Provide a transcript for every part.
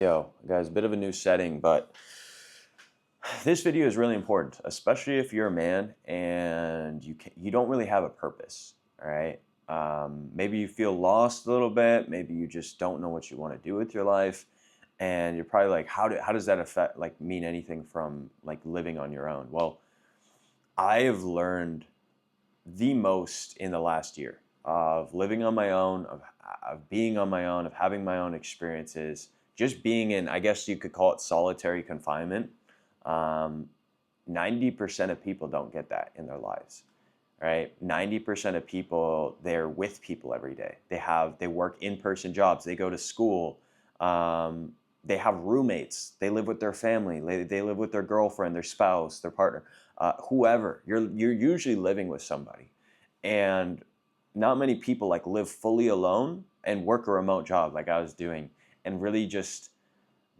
Yo, guys, a bit of a new setting, but this video is really important, especially if you're a man and you don't really have a purpose. All right, maybe you feel lost a little bit. Maybe you just don't know what you want to do with your life, and you're probably like, how does that affect mean anything from like living on your own? Well, I have learned the most in the last year of living on my own, of being on my own, of having my own experiences, just being in, I guess you could call it solitary confinement. Um, 90% of people don't get that in their lives, right? 90% of people, they're with people every day. They work in-person jobs. They go to school. They have roommates. They live with their family. They live with their girlfriend, their spouse, their partner, whoever. You're usually living with somebody, and not many people like live fully alone and work a remote job like I was doing, and really just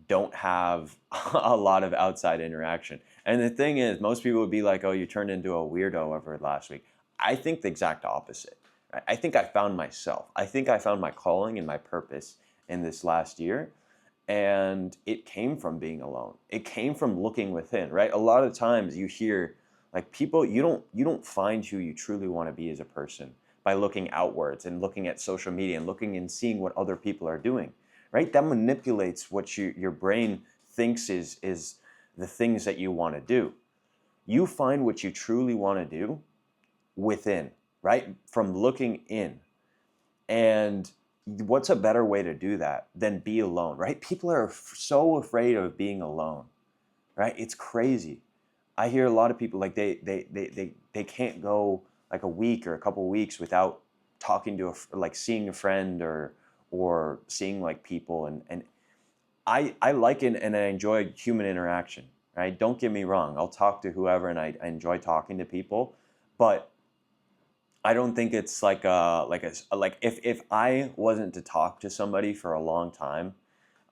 don't have a lot of outside interaction. And the thing is, most people would be like, oh, you turned into a weirdo over last week. I think the exact opposite. Right? I think I found myself. I think I found my calling and my purpose in this last year. And it came from being alone. It came from looking within, right? A lot of times you hear like people, you don't find who you truly want to be as a person by looking outwards and looking at social media and looking and seeing what other people are doing, right? That manipulates what your brain thinks is the things that you want to do. You find what you truly want to do within, right? From looking in. And what's a better way to do that than be alone, right? People are so afraid of being alone, right? It's crazy. I hear a lot of people like they can't go like a week or a couple weeks without talking to like seeing a friend or seeing like people, and I like it and I enjoy human interaction, right? Don't get me wrong. I'll talk to whoever and I enjoy talking to people, but I don't think it's like if I wasn't to talk to somebody for a long time,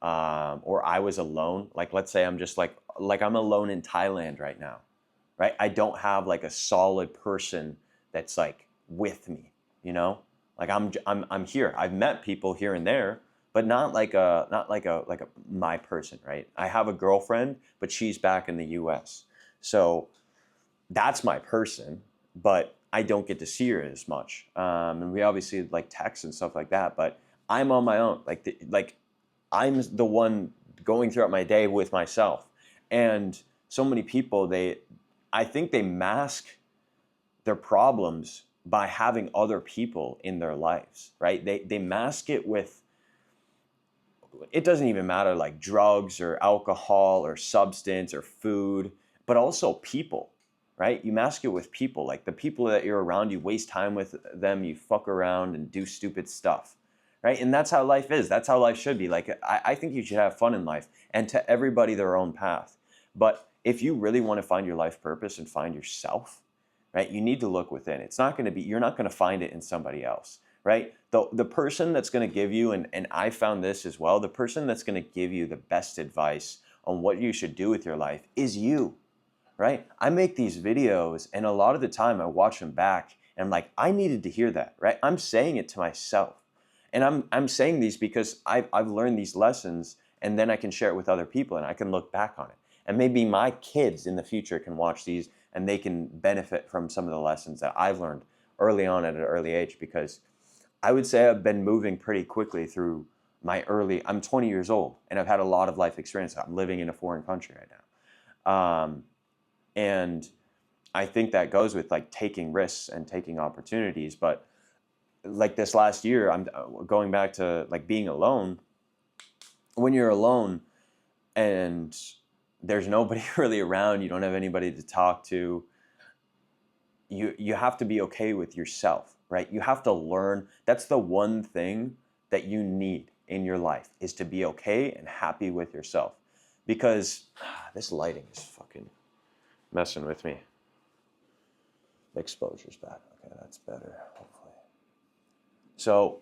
or I was alone, like let's say I'm just like I'm alone in Thailand right now, right? I don't have like a solid person that's like with me, you know? Like I'm here. I've met people here and there, but not like a my person, right? I have a girlfriend, but she's back in the US. So that's my person, but I don't get to see her as much. And we obviously like text and stuff like that, but I'm on my own. Like I'm the one going throughout my day with myself. And so many people, I think they mask their problems by having other people in their lives, right? They mask it with, it doesn't even matter like drugs or alcohol or substance or food, but also people, right? You mask it with people, like the people that you're around, you waste time with them, you fuck around and do stupid stuff, right? And that's how life is. That's how life should be. Like, I think you should have fun in life, and to everybody their own path. But if you really want to find your life purpose and find yourself, right, you need to look within. It's not going to be, you're not going to find it in somebody else, right? The person that's going to give you, and I found this as well, the person that's going to give you the best advice on what you should do with your life is you, right? I make these videos and a lot of the time I watch them back and I'm like, I needed to hear that, right? I'm saying it to myself. And I'm saying these because I've learned these lessons, and then I can share it with other people and I can look back on it. And maybe my kids in the future can watch these and they can benefit from some of the lessons that I've learned early on at an early age, because I would say I've been moving pretty quickly through I'm 20 years old and I've had a lot of life experience. I'm living in a foreign country right now. And I think that goes with like taking risks and taking opportunities. But like this last year, I'm going back to like being alone. When you're alone and there's nobody really around, you don't have anybody to talk to, you have to be okay with yourself, right? You have to learn. That's the one thing that you need in your life, is to be okay and happy with yourself. Because this lighting is fucking messing with me. The exposure's bad. Okay, that's better, hopefully. So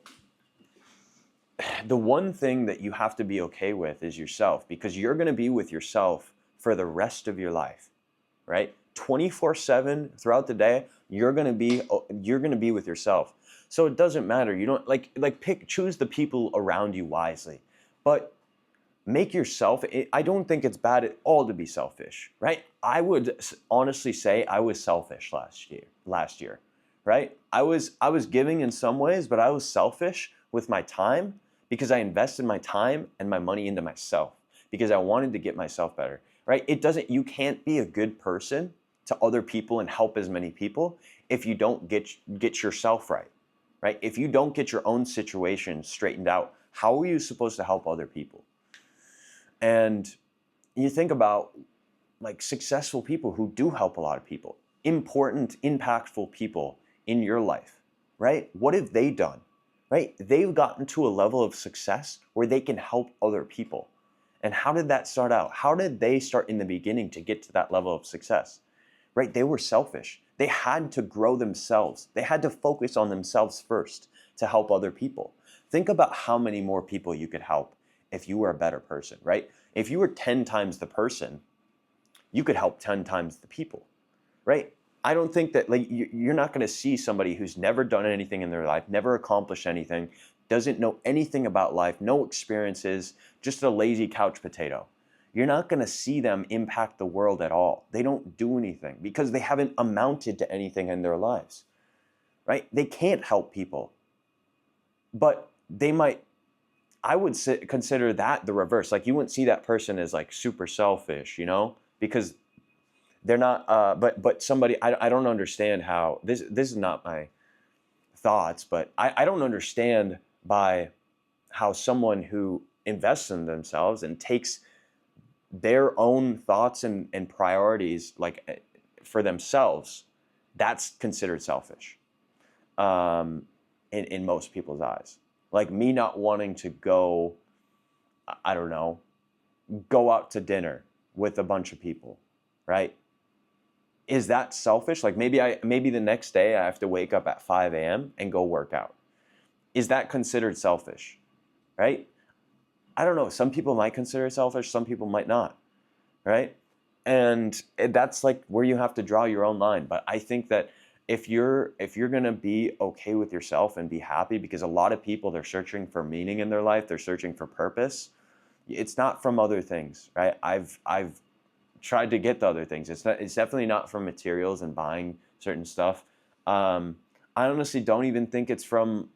the one thing that you have to be okay with is yourself, because you're going to be with yourself for the rest of your life, right? 24/7 throughout the day, you're going to be with yourself. So it doesn't matter. You don't choose the people around you wisely. But make yourself, I don't think it's bad at all to be selfish, right? I would honestly say I was selfish last year, right? I was giving in some ways, but I was selfish with my time because I invested my time and my money into myself because I wanted to get myself better, right? You can't be a good person to other people and help as many people if you don't get yourself right, right? If you don't get your own situation straightened out, how are you supposed to help other people? And you think about like successful people who do help a lot of people, important, impactful people in your life, right? What have they done, right? They've gotten to a level of success where they can help other people. And how did that start out? How did they start in the beginning to get to that level of success, right? They were selfish. They had to grow themselves. They had to focus on themselves first to help other people. Think about how many more people you could help if you were a better person, right? If you were 10 times the person, you could help 10 times the people, right? I don't think that like you're not going to see somebody who's never done anything in their life, never accomplished anything, doesn't know anything about life, no experiences, just a lazy couch potato. You're not going to see them impact the world at all. They don't do anything because they haven't amounted to anything in their lives, right? They can't help people, but they might. I would consider that the reverse. Like you wouldn't see that person as like super selfish, because they're not. But somebody, I don't understand how this is not my thoughts, but I don't understand by how someone who invests in themselves and takes their own thoughts and priorities like for themselves, that's considered selfish in most people's eyes. Like me not wanting to go, I don't know, go out to dinner with a bunch of people, right? Is that selfish? Like maybe the next day I have to wake up at 5 a.m. and go work out. Is that considered selfish, right? I don't know. Some people might consider it selfish. Some people might not, right? And that's like where you have to draw your own line. But I think that if you're gonna be okay with yourself and be happy, because a lot of people, they're searching for meaning in their life, they're searching for purpose. It's not from other things, right? I've tried to get the other things. It's definitely not from materials and buying certain stuff. I honestly don't even think it's from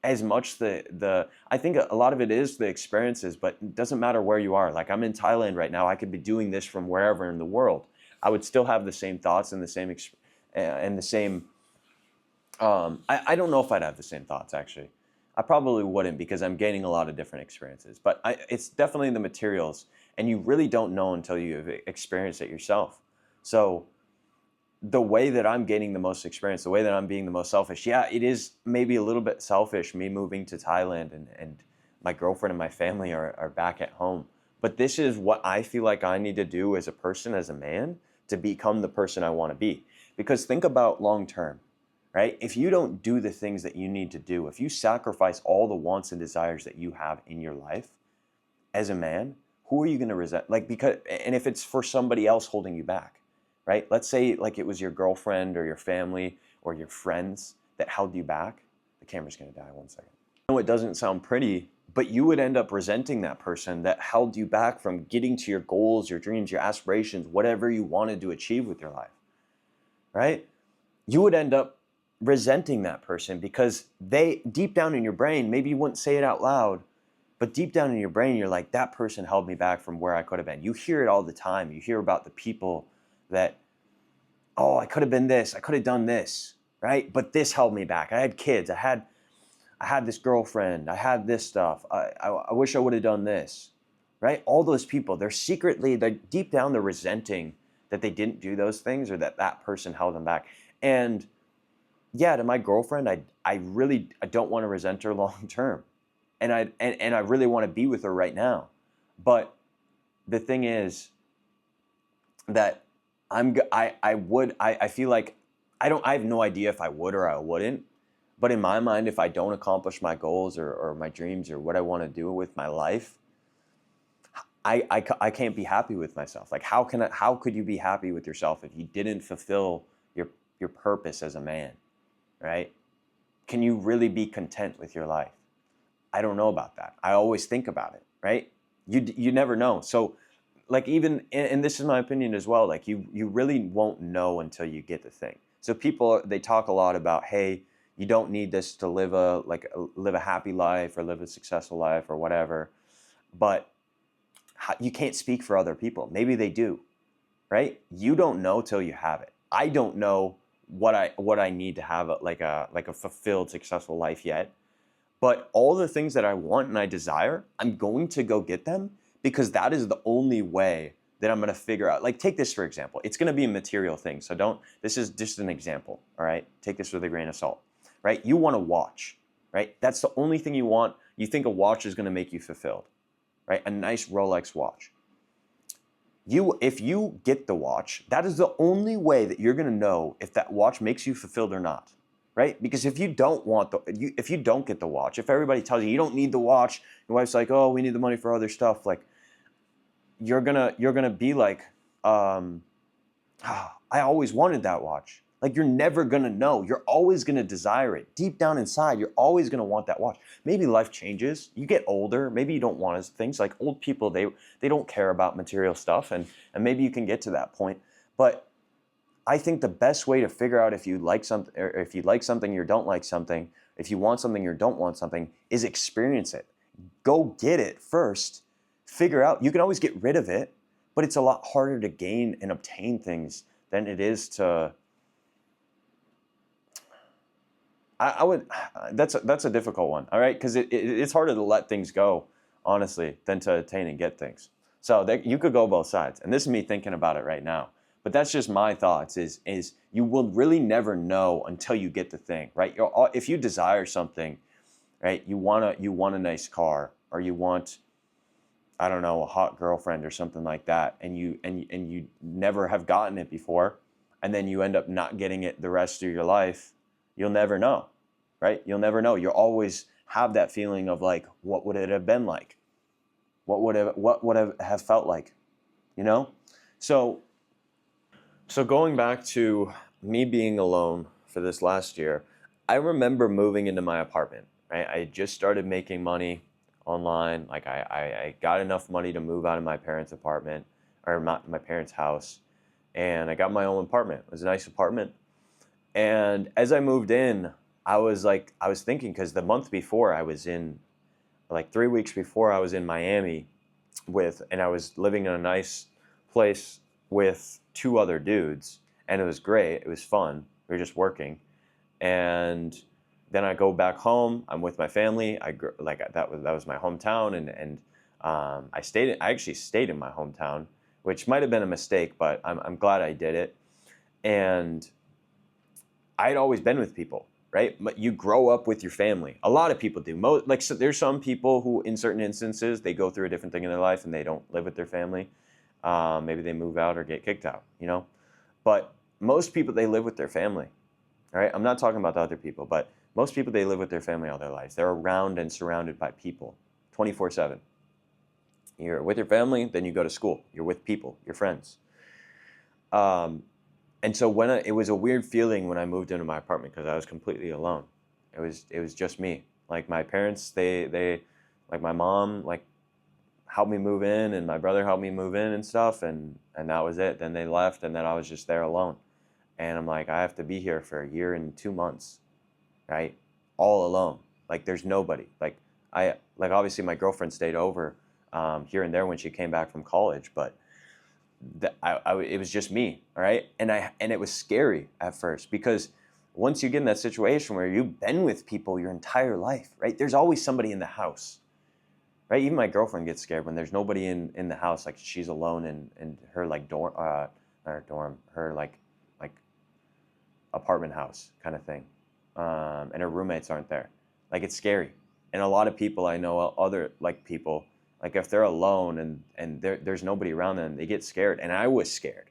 as much I think a lot of it is the experiences, but it doesn't matter where you are. Like I'm in Thailand right now. I could be doing this from wherever in the world. I would still have the same thoughts and the same I don't know if I'd have the same thoughts actually. I probably wouldn't because I'm gaining a lot of different experiences, but it's definitely the materials, and you really don't know until you've experienced it yourself. So the way that I'm gaining the most experience, the way that I'm being the most selfish, yeah, it is maybe a little bit selfish, me moving to Thailand and my girlfriend and my family are back at home. But this is what I feel like I need to do as a person, as a man, to become the person I want to be. Because think about long term, right? If you don't do the things that you need to do, if you sacrifice all the wants and desires that you have in your life as a man, who are you going to resent? And if it's for somebody else holding you back, right? Let's say like it was your girlfriend or your family or your friends that held you back. The camera's going to die 1 second. I know it doesn't sound pretty, but you would end up resenting that person that held you back from getting to your goals, your dreams, your aspirations, whatever you wanted to achieve with your life, right? You would end up resenting that person because they, deep down in your brain, maybe you wouldn't say it out loud, but deep down in your brain, you're like, that person held me back from where I could have been. You hear it all the time. You hear about the people that, oh, I could have been this, I could have done this, right? But this held me back. I had kids, I had this girlfriend, I had this stuff. I wish I would have done this, right? All those people, they're deep down, they're resenting that they didn't do those things or that person held them back. And yeah, to my girlfriend, I don't want to resent her long term. And I really want to be with her right now. But the thing is that I feel like I have no idea if I would or I wouldn't. But in my mind, if I don't accomplish my goals or my dreams or what I want to do with my life, I can't be happy with myself. Like how could you be happy with yourself if you didn't fulfill your purpose as a man, right? Can you really be content with your life? I don't know about that. I always think about it, right? You never know. So like even and this is my opinion as well, like you really won't know until you get the thing. So people, they talk a lot about, hey, you don't need this to live a happy life or live a successful life or whatever, but you can't speak for other people. Maybe they do, right? You don't know till you have it. I don't know what I need to have like a fulfilled successful life yet. But all the things that I want and I desire, I'm going to go get them, because that is the only way that I'm going to figure out. Like, take this for example. It's going to be a material thing. So this is just an example, all right? Take this with a grain of salt, right? You want a watch, right? That's the only thing you want. You think a watch is going to make you fulfilled, right? A nice Rolex watch. If you get the watch, that is the only way that you're going to know if that watch makes you fulfilled or not. Right? Because if you don't get the watch, if everybody tells you you don't need the watch, your wife's like, oh, we need the money for other stuff, like you're gonna be like, I always wanted that watch. Like, you're never gonna know. You're always gonna desire it. Deep down inside, you're always gonna want that watch. Maybe life changes. You get older. Maybe you don't want as things. Like old people, they don't care about material stuff, and maybe you can get to that point. But I think the best way to figure out if you like something, or if you like something or don't like something, if you want something or don't want something, is experience it. Go get it first. Figure out. You can always get rid of it, but it's a lot harder to gain and obtain things than it is to. I would. That's a difficult one. All right, because it's harder to let things go, honestly, than to attain and get things. So you could go both sides, and this is me thinking about it right now. But that's just my thoughts. Is you will really never know until you get the thing, right? If you desire something, right? You want a nice car, or you want, I don't know, a hot girlfriend or something like that, and you never have gotten it before, and then you end up not getting it the rest of your life. You'll never know, right? You'll never know. You'll always have that feeling of like, what would it have been like? What would have felt like? You know? So going back to me being alone for this last year, I remember moving into my apartment, right? I had just started making money online. Like I got enough money to move out of my parents' apartment, or my parents' house, and I got my own apartment. It was a nice apartment. And as I moved in, I was thinking, because the month before I was in, like 3 weeks before, I was in Miami and I was living in a nice place with 2 other dudes, and it was great. It was fun. We were just working. And then I go back home. I'm with my family. That was my hometown, and I actually stayed in my hometown, which might have been a mistake, but I'm glad I did it. And I'd always been with people, right? But you grow up with your family. A lot of people do. So there's some people who, in certain instances, they go through a different thing in their life and they don't live with their family. Maybe they move out or get kicked out, you know? But most people, they live with their family, right? I'm not talking about the other people, but most people, they live with their family all their lives. They're around and surrounded by people 24/7. You're with your family, then you go to school. You're with people, your friends. And so it was a weird feeling when I moved into my apartment, because I was completely alone. It was just me. Like my parents, they like my mom, like helped me move in, and my brother helped me move in and stuff, and that was it. Then they left, and then I was just there alone. And I'm like, I have to be here for a year and 2 months, right? All alone. Like there's nobody. Like obviously my girlfriend stayed over here and there when she came back from college, but it was just me, all right? And it was scary at first, because once you get in that situation where you've been with people your entire life, right? There's always somebody in the house, right? Even my girlfriend gets scared when there's nobody in the house. Like she's alone in her like her like apartment house kind of thing, and her roommates aren't there. Like it's scary. And a lot of people I know, other like people, like if they're alone and there's nobody around them, they get scared. And I was scared,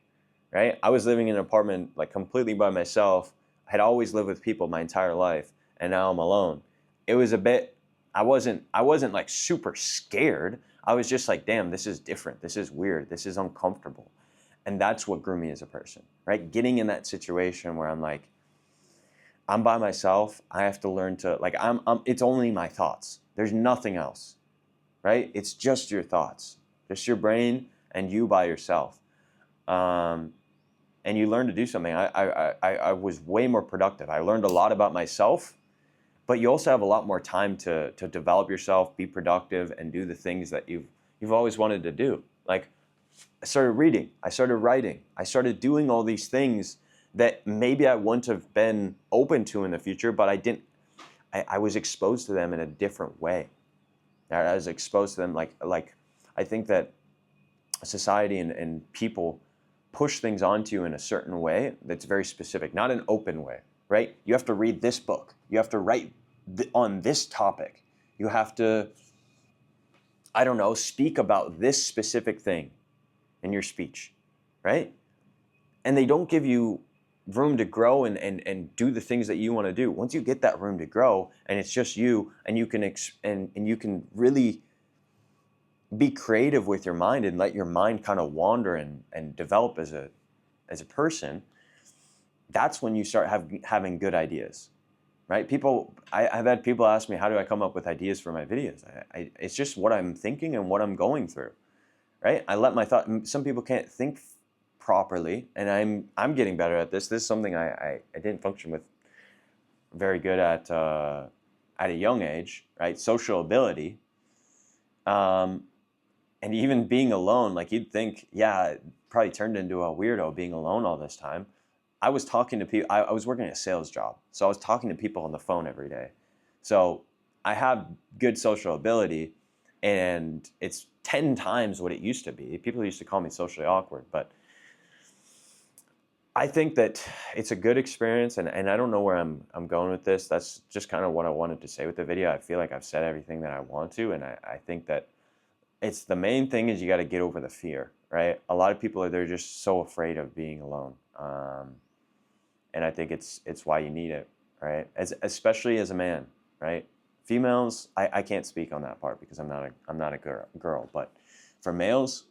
right? I was living in an apartment like completely by myself. I had always lived with people my entire life, and now I'm alone. It was a bit, I wasn't like super scared. I was just like, damn, this is different. This is weird. This is uncomfortable. And that's what grew me as a person, right? Getting in that situation where I'm like, I'm by myself. I have to learn to, like, it's only my thoughts. There's nothing else. right? It's just your thoughts, just your brain and you by yourself. And you learn to do something. I was way more productive. I learned a lot about myself, but you also have a lot more time to develop yourself, be productive, and do the things that you've always wanted to do. Like, I started reading, I started writing, I started doing all these things that maybe I wouldn't have been open to in the future, but I was exposed to them in a different way. I was exposed to them like I think that society and people push things onto you in a certain way that's very specific, not an open way, right? You have to read this book. You have to write on this topic. You have to, I don't know, speak about this specific thing in your speech, right? And they don't give you room to grow and do the things that you want to do. Once you get that room to grow and it's just you, and you can and you can really be creative with your mind and let your mind kind of wander and develop as a person, that's when you start having good ideas, right? I've had people ask me, how do I come up with ideas for my videos? It's just what I'm thinking and what I'm going through, right? I let my thought, some people can't think properly, and I'm getting better at this. This is something I didn't function with very good at a young age, right? Social ability. And even being alone, like you'd think, yeah, it probably turned into a weirdo being alone all this time. I was talking to people, I was working a sales job. So I was talking to people on the phone every day. So I have good social ability, and it's 10 times what it used to be. People used to call me socially awkward, but I think that it's a good experience, and I don't know where I'm going with this. That's just kind of what I wanted to say with the video. I feel like I've said everything that I want to, and I think that it's the main thing is you got to get over the fear, right? A lot of people they're just so afraid of being alone, and I think it's why you need it, right? Especially as a man, right? Females, I can't speak on that part because I'm not a girl, but for males,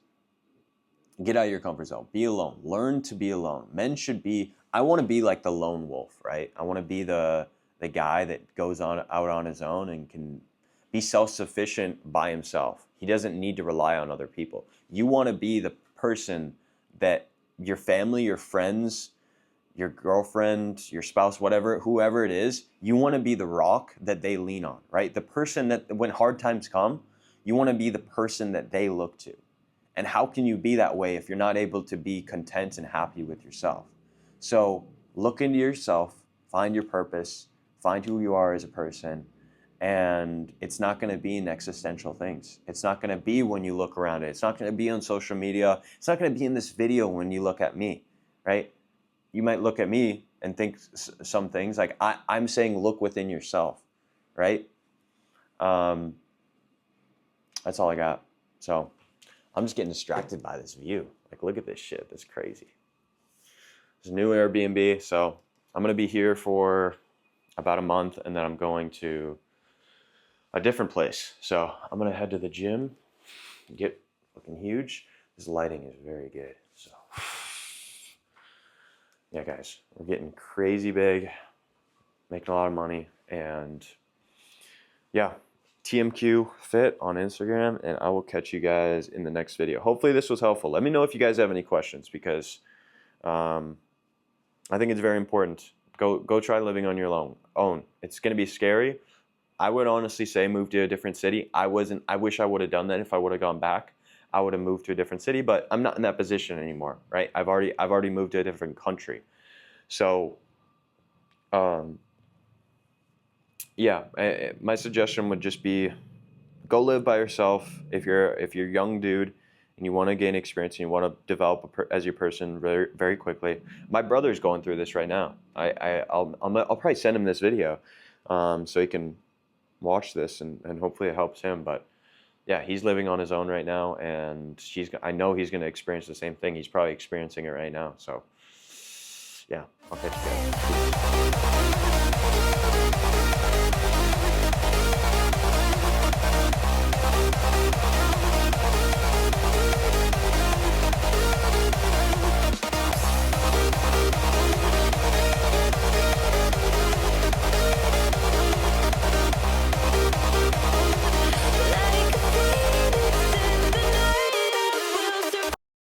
get out of your comfort zone. Be alone. Learn to be alone. Men should be. I want to be like the lone wolf, right? I want to be the guy that goes out on his own and can be self-sufficient by himself. He doesn't need to rely on other people. You want to be the person that your family, your friends, your girlfriend, your spouse, whoever it is, you want to be the rock that they lean on, right? The person that when hard times come, you want to be the person that they look to. And how can you be that way if you're not able to be content and happy with yourself? So look into yourself, find your purpose, find who you are as a person, and it's not going to be in existential things. It's not going to be when you look around it. It's not going to be on social media. It's not going to be in this video when you look at me, right? You might look at me and think some things. Like I'm saying look within yourself, right? That's all I got. So I'm just getting distracted by this view. Like, look at this shit. That's crazy. There's a new Airbnb, so I'm going to be here for about a month, and then I'm going to a different place. So I'm going to head to the gym, get looking huge. This lighting is very good. So, yeah, guys, we're getting crazy big, making a lot of money, and yeah. TMQ Fit on Instagram, and I will catch you guys in the next video. Hopefully this was helpful. Let me know if you guys have any questions, because I think it's very important. Go try living on your own. It's going to be scary. I would honestly say move to a different city. I wish I would have done that. If I would have gone back, I would have moved to a different city, but I'm not in that position anymore, right? I've already moved to a different country. So yeah, my suggestion would just be go live by yourself. If you're a young dude and you want to gain experience and you want to develop as your person very, very quickly. My brother's going through this right now. I'll probably send him this video so he can watch this and hopefully it helps him. But yeah, he's living on his own right now, and I know he's going to experience the same thing. He's probably experiencing it right now. So yeah, I'll catch you guys.